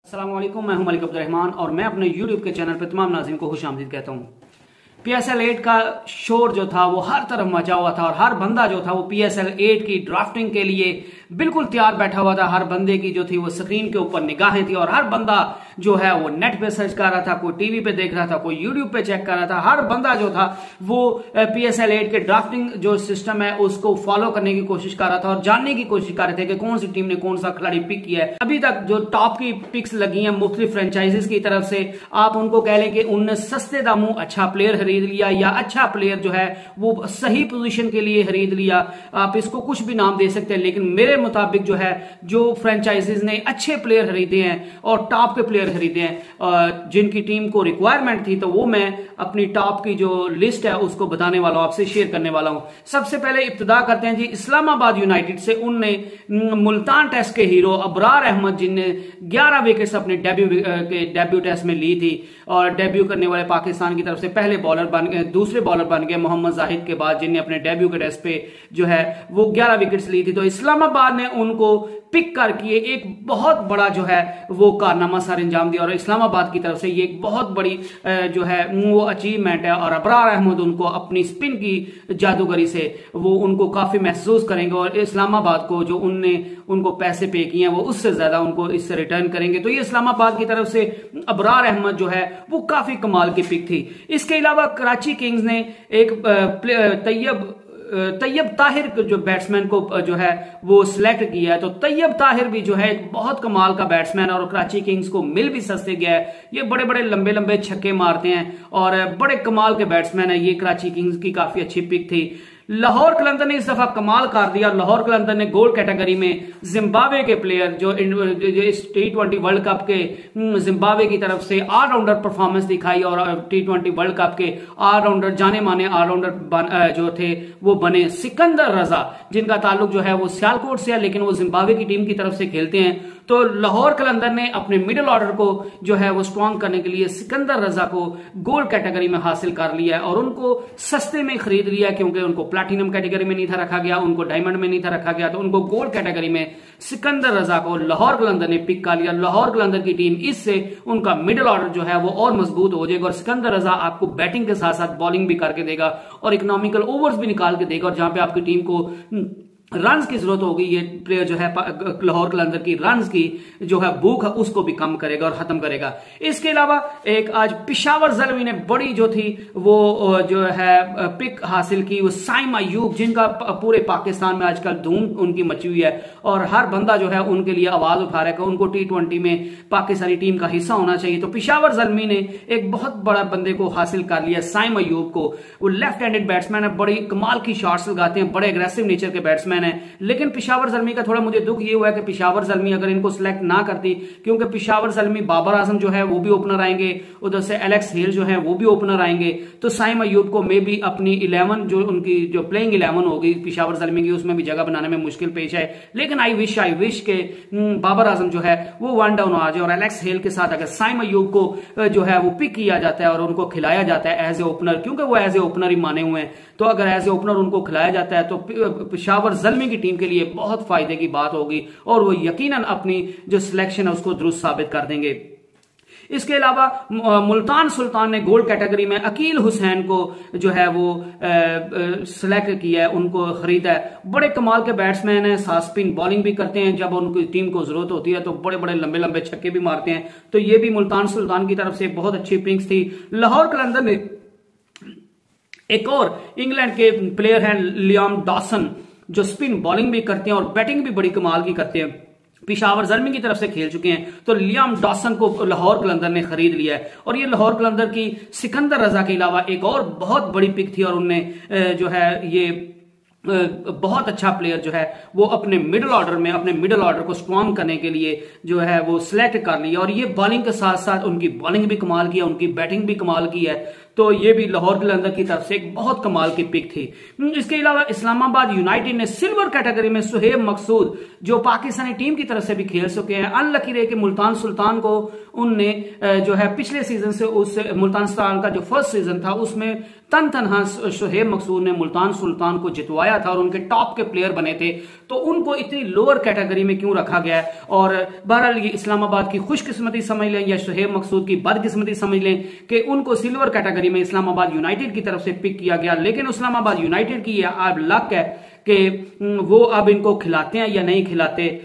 अस्सलाम वालेकुम, मैं हूं मलिक अब्दुल रहमान और मैं अपने YouTube के चैनल पर तमाम नाज़रीन को खुशामदीद कहता हूं। PSL 8 का शोर जो था वो हर तरफ मचा हुआ था और हर बंदा जो था वो PSL 8 की ड्राफ्टिंग के लिए बिल्कुल तैयार बैठा हुआ था। हर बंदे की जो थी वो स्क्रीन के ऊपर निगाहें थी और हर बंदा जो है वो नेट पे सर्च कर रहा था, कोई टीवी पे देख रहा था, कोई YouTube पे चेक कर रहा था। हर बंदा जो था वो PSL 8 के ड्राफ्टिंग जो सिस्टम है उसको फॉलो करने की कोशिश कर रहा था और जानने की कोशिश कर रहे थे कि कौन सी टीम ने कौन सा खिलाड़ी पिक किया है। अभी तक जो टॉप की पिक्स लगी हैं मुख्तलिफ फ्रेंचाइजीज की तरफ से, आप उनको कह लें कि उनने सस्ते दामों अच्छा प्लेयर खरीद लिया या अच्छा प्लेयर जो है वो सही पोजीशन के लिए खरीद लिया। आप इसको कुछ भी नाम दे सकते हैं, लेकिन मेरे मुताबिक जो है जो फ्रेंचाइजीज ने अच्छे प्लेयर खरीदे हैं और टॉप के प्लेयर खरीदे हैं जिनकी टीम को रिक्वायरमेंट थी, तो वो मैं अपनी टॉप की जो लिस्ट है उसको बताने वाला हूं, आपसे शेयर करने वाला हूं। सबसे पहले इब्तिदा करते हैं जी इस्लामाबाद यूनाइटेड से। उनने मुल्तान टेस्ट के हीरो अबरार अहमद जिनने 11 विकेट्स अपने डेब्यू टेस्ट में ली थी और डेब्यू करने वाले पाकिस्तान की तरफ से पहले दूसरे बॉलर बन गए मोहम्मद जाहिद के बाद, जिनने अपने डेब्यू के टेस्ट पे जो है वो 11 विकेट्स ली थी। तो इस्लामाबाद ने उनको पिक करके एक बहुत बड़ा जो है वो कारनामा सर अंजाम दिया और इस्लामाबाद की तरफ से ये एक बहुत बड़ी जो है वो अचीवमेंट है और अबरार अहमद उनको अपनी स्पिन की जादूगरी से वो उनको काफी महसूस करेंगे और इस्लामाबाद को जो उनने उनको पैसे पे किए हैं वो उससे ज्यादा उनको इससे रिटर्न करेंगे। तो ये इस्लामाबाद की तरफ से अबरार अहमद जो है वो काफी कमाल की पिक थी। इसके अलावा कराची किंग्स ने एक तैयब ताहिर जो बैट्समैन को जो है वो सिलेक्ट किया है। तो तैयब ताहिर भी जो है एक बहुत कमाल का बैट्समैन और कराची किंग्स को मिल भी सस्ते गया है। ये बड़े बड़े लंबे लंबे छक्के मारते हैं और बड़े कमाल के बैट्समैन है। ये कराची किंग्स की काफी अच्छी पिक थी। लाहौर कलंदर ने इस दफा कमाल कर दिया। लाहौर कलंदर ने गोल्ड कैटेगरी में जिम्बाब्वे के प्लेयर जो इस T20 वर्ल्ड कप के जिम्बाब्वे की तरफ से ऑलराउंडर परफॉर्मेंस दिखाई और T20 वर्ल्ड कप के ऑलराउंडर जाने माने ऑलराउंडर जो थे वो बने। सिकंदर रजा जिनका ताल्लुक जो है वो सियालकोट से है, लेकिन वो जिम्बाब्वे की टीम की तरफ से खेलते हैं। तो लाहौर कलंदर ने अपने मिडिल ऑर्डर को जो है वो स्ट्रॉन्ग करने के लिए सिकंदर रजा को गोल्ड कैटेगरी में हासिल कर लिया है और उनको सस्ते में खरीद लिया क्योंकि उनको प्लैटिनम कैटेगरी में नहीं था रखा गया, उनको डायमंड में नहीं था रखा गया, तो उनको गोल्ड कैटेगरी में सिकंदर रजा को लाहौर कलंदर ने पिक कर लिया। लाहौर कलंदर की टीम इससे उनका मिडिल ऑर्डर जो है वो और मजबूत हो जाएगा और सिकंदर रजा आपको बैटिंग के साथ साथ बॉलिंग भी करके देगा और इकोनॉमिकल ओवर्स भी निकाल के देगा और जहां पे आपकी टीम को रन्स की जरूरत होगी ये प्लेयर जो है लाहौर कलंदर की रन्स की जो है भूख है उसको भी कम करेगा और खत्म करेगा। इसके अलावा एक आज पेशावर ज़ल्मी ने बड़ी जो थी वो जो है पिक हासिल की, वो साइम अयूब जिनका पूरे पाकिस्तान में आजकल धूम उनकी मची हुई है और हर बंदा जो है उनके लिए आवाज उठा रहा है कि उनको T20 में पाकिस्तानी टीम का हिस्सा होना चाहिए। तो पेशावर ज़ल्मी ने एक बहुत बड़ा बंदे को हासिल कर लिया, साइम अयूब को। वो लेफ्ट हैंडेड बैट्समैन है, बड़ी कमाल की शॉट्स लगाते हैं, बड़े एग्रेसिव नेचर के बैट्समैन है। लेकिन पेशावर ज़ल्मी का थोड़ा मुझे दुख ये हुआ है कि पेशावर ज़ल्मी अगर इनको सिलेक्ट ना करती, क्योंकि पेशावर ज़ल्मी बाबर आजम जो है वो भी ओपनर आएंगे, उधर से एलेक्स हेल जो है वो भी ओपनर आएंगे, तो साइम अयूब को मे भी अपनी 11 जो उनकी जो प्लेइंग 11 होगी पेशावर ज़ल्मी की उसमें भी जगह बनाने में मुश्किल पेश है। लेकिन आई विश के बाबर आजम जो है वो 1 डाउन आ जाए और एलेक्स हेल के साथ अगर साइम अयूब को जो है वो पिक किया जाता है और उनको खिलाया जाता है एज ए ओपनर, क्योंकि वो एज ए ओपनर ही माने हुए हैं, तो अगर एज ए ओपनर उनको खिलाया जाता है तो पेशावर ज़ल्मी की टीम के लिए बहुत फायदे की बात होगी और वो यकीनन अपनी जो सिलेक्शन है उसको दुरुस्त साबित कर देंगे। इसके अलावा मुल्तान सुल्तान ने गोल्ड कैटेगरी में अकील हुसैन को जो है वो सिलेक्ट किया है, उनको खरीदा है। बड़े कमाल के बैट्समैन हैं, साथ स्पिन बॉलिंग भी करते हैं, जब उनकी टीम को जरूरत होती है तो बड़े बड़े लंबे लंबे छक्के भी मारते हैं। तो ये भी मुल्तान सुल्तान की तरफ से बहुत अच्छी पिक्स थी। लाहौर कलंदर ने एक और इंग्लैंड के प्लेयर हैं लियाम डॉसन जो स्पिन बॉलिंग भी करते हैं और बैटिंग भी बड़ी कमाल की करते हैं, पेशावर ज़ल्मी की तरफ से खेल चुके हैं। तो लियाम डॉसन को लाहौर कलंदर ने खरीद लिया है और ये लाहौर कलंदर की सिकंदर रजा के अलावा एक और बहुत बड़ी पिक थी और उनने जो है ये बहुत अच्छा प्लेयर जो है वो अपने मिडिल ऑर्डर को स्ट्रॉन्ग करने के लिए जो है वो सिलेक्ट कर लिया और ये बॉलिंग के साथ साथ उनकी बॉलिंग भी कमाल की है, उनकी बैटिंग भी कमाल की है। तो ये भी लाहौर कलंदर की तरफ से एक बहुत कमाल की पिक थी। इसके अलावा इस्लामाबाद यूनाइटेड ने सिल्वर कैटेगरी में सुहेब मकसूद, जो पाकिस्तानी टीम की तरफ से भी खेल चुके हैं, अनलकी रहे कि मुल्तान सुल्तान को उनने जो है पिछले सीजन से उस मुल्तान सुल्तान का जो फर्स्ट सीजन था उसमें तनहा सुहेब मकसूद ने मुल्तान सुल्तान को जितवाया था और उनके टॉप के प्लेयर बने थे, तो उनको इतनी लोअर कैटेगरी में क्यों रखा गया। और बहरहाल ये इस्लामाबाद की खुशकिस्मती समझ लें या सुहेब मकसूद की बदकिस्मती समझ लें कि उनको सिल्वर कैटेगरी में इस्लामाबाद यूनाइटेड की तरफ से पिक किया गया, लेकिन इस्लामाबाद यूनाइटेड की अब लक है कि वो अब इनको खिलाते हैं या नहीं खिलाते,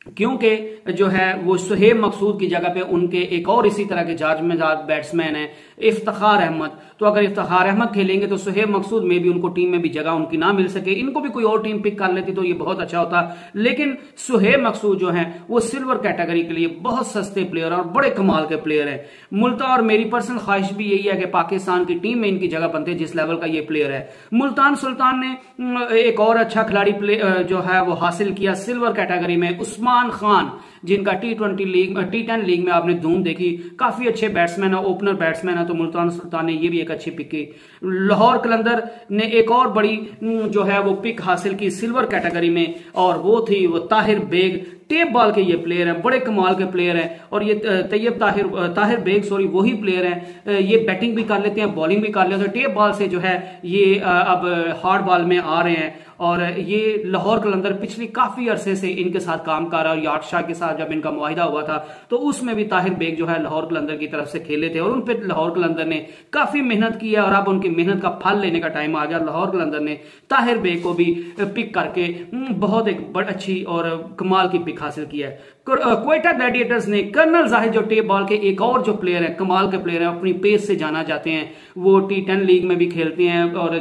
क्योंकि जो है वो सुहेब मकसूद की जगह पे उनके एक और इसी तरह के जाजमेदार बैट्समैन है इफ्तिखार अहमद। तो अगर इफ्तिखार अहमद खेलेंगे तो सुहेब मकसूद में भी उनको टीम में भी जगह उनकी ना मिल सके, इनको भी कोई और टीम पिक कर लेती तो ये बहुत अच्छा होता। लेकिन सुहेब मकसूद जो है वो सिल्वर कैटेगरी के लिए बहुत सस्ते प्लेयर और बड़े कमाल के प्लेयर है। मुल्तान और मेरी पर्सनल ख्वाहिश भी यही है कि पाकिस्तान की टीम में इनकी जगह बनते जिस लेवल का ये प्लेयर है। मुल्तान सुल्तान ने एक और अच्छा खिलाड़ी जो है वो हासिल किया सिल्वर कैटेगरी में, उस्मान खान, जिनका T10 लीग में आपने धूम देखी, काफी अच्छे बैट्समैन है, ओपनर बैट्समैन है, तो मुल्तान सुल्तान ने ये भी एक अच्छी पिक की। लाहौर कलंदर ने एक और बड़ी जो है वो पिक हासिल की सिल्वर कैटेगरी में, और वो थी वो ताहिर बेग। टेप बॉल के ये प्लेयर हैं, बड़े कमाल के प्लेयर हैं, और ये तैयब ताहिर बेग वही प्लेयर हैं, ये बैटिंग भी कर लेते हैं, बॉलिंग भी कर लेते हैं। टेप बॉल से जो है ये अब हार्ड बॉल में आ रहे हैं, और ये लाहौर कलंदर पिछली काफी अरसे से इनके साथ काम कर रहा है। और यार्ड शाह के साथ जब इनका मुआहिदा हुआ था तो उसमें भी ताहिर बेग जो है लाहौर कलंदर की तरफ से खेले थे, और उन पर लाहौर कलंदर ने काफी मेहनत की है, और अब उनकी मेहनत का फल लेने का टाइम आ गया। लाहौर कलंदर ने ताहिर बेग को भी पिक करके बहुत एक बड़ी अच्छी और कमाल की पिक हासिल की है। क्वेटा ग्लैडिएटर्स ने कर्नल जाहिद, जो टेप बॉल के एक और जो प्लेयर है, कमाल के प्लेयर है, अपनी पेस से जाना जाते हैं, वो T10 लीग में भी खेलते हैं, और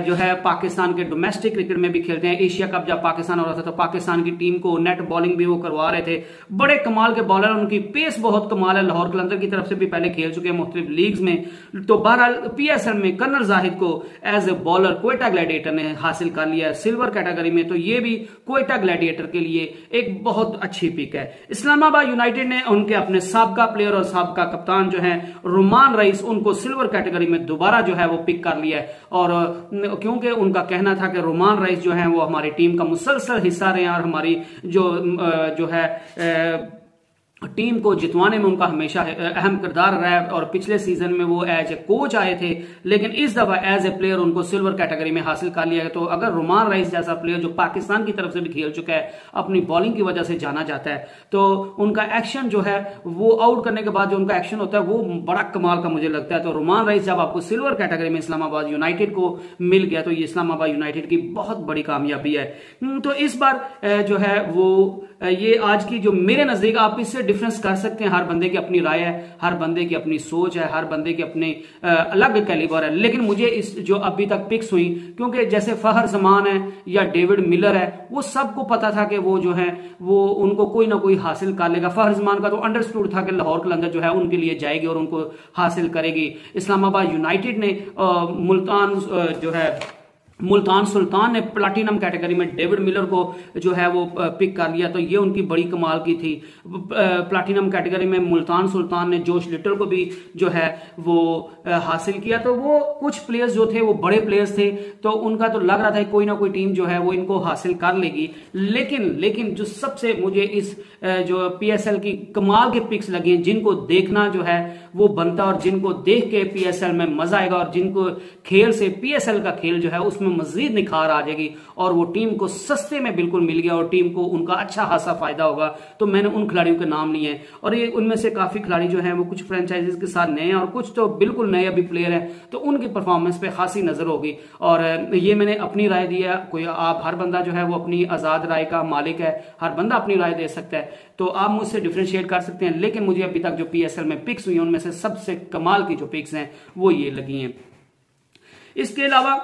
जो है पाकिस्तान के डोमेस्टिक क्रिकेट में भी खेलते हैं। एशिया कप जब पाकिस्तान हो रहा था तो पाकिस्तान की टीम को नेट बॉलिंग भी वो करवा रहे थे। बड़े कमाल के बॉलर, उनकी पेस बहुत कमाल है। लाहौर कलंदर की तरफ से भी पहले खेल चुके हैं मुख्तलिफ लीग्स में। तो बहरहाल PSL में कर्नल जाहिद को as a bowler Quetta Gladiator ने हासिल कर लिया है सिल्वर कैटेगरी में, तो ये भी क्वेटा ग्लैडिएटर के लिए एक बहुत अच्छी पिक है। इस्लामाबाद यूनाइटेड ने उनके अपने साबका प्लेयर और साबका कप्तान जो है रुमान रईस, उनको सिल्वर कैटेगरी में दोबारा जो है वो पिक कर लिया है, और क्योंकि उनका कहना था कि रुमान रईस जो है वो हमारी टीम का मुसलसल हिस्सा रहे हैं, और हमारी जो है टीम को जितवाने में उनका हमेशा अहम किरदार रहा है, और पिछले सीजन में वो एज ए कोच आए थे, लेकिन इस दफा एज ए प्लेयर उनको सिल्वर कैटेगरी में हासिल कर लिया है। तो अगर रुमान रईस जैसा प्लेयर जो पाकिस्तान की तरफ से भी खेल चुका है, अपनी बॉलिंग की वजह से जाना जाता है, तो उनका एक्शन जो है वो आउट करने के बाद जो उनका एक्शन होता है वो बड़ा कमाल का मुझे लगता है। तो रुमान रईस जब आपको सिल्वर कैटेगरी में इस्लामाबाद यूनाइटेड को मिल गया तो ये इस्लामाबाद यूनाइटेड की बहुत बड़ी कामयाबी है। तो इस बार जो है वो ये आज की जो मेरे नजदीक, आप इससे डिफरेंस कर सकते हैं, हर बंदे की अपनी राय है, हर बंदे की अपनी सोच है, हर बंदे की अपनी अलग कैलिबर है, लेकिन मुझे इस जो अभी तक पिक्स हुई, क्योंकि जैसे फहर जमान है या डेविड मिलर है, वो सबको पता था कि वो जो है वो उनको कोई ना कोई हासिल कर लेगा। फहर जमान का तो अंडरस्टूड था कि लाहौर कलंदर जो है उनके लिए जाएगी और उनको हासिल करेगी। इस्लामाबाद यूनाइटेड ने मुल्तान सुल्तान ने प्लाटिनम कैटेगरी में डेविड मिलर को जो है वो पिक कर लिया, तो ये उनकी बड़ी कमाल की थी। प्लाटिनम कैटेगरी में मुल्तान सुल्तान ने जोश लिटल को भी जो है वो हासिल किया। तो वो कुछ प्लेयर्स जो थे वो बड़े प्लेयर्स थे, तो उनका तो लग रहा था कोई ना कोई टीम जो है वो इनको हासिल कर लेगी। लेकिन जो सबसे मुझे इस जो PSL की कमाल के पिक्स लगे, जिनको देखना जो है वो बनता, और जिनको देख के PSL में मजा आएगा, और जिनको खेल से PSL का खेल जो है उसमें मजीद निखार आ जाएगी, और वो टीम को सस्ते में बिल्कुल मिल गया, और टीम को उनका अच्छा खासा फायदा होगा। तो मैंने उन खिलाड़ियों के नाम लिए हैं, और ये उनमें से काफी खिलाड़ी जो हैं वो कुछ फ्रेंचाइजीज के साथ नए हैं, और कुछ तो बिल्कुल नए अभी प्लेयर हैं, तो उनकी परफॉर्मेंस पे खासी नजर होगी। और ये मैंने अपनी राय दी है, कोई आप हर बंदा जो है वो अपनी आजाद राय का मालिक है, हर बंदा अपनी राय दे सकता है, तो आप मुझसे डिफरेंशिएट कर सकते हैं। लेकिन मुझे अभी तक जो PSL में पिक्स हुई उनमें से सबसे कमाल की जो पिक्स हैं वो ये लगी हैं। इसके अलावा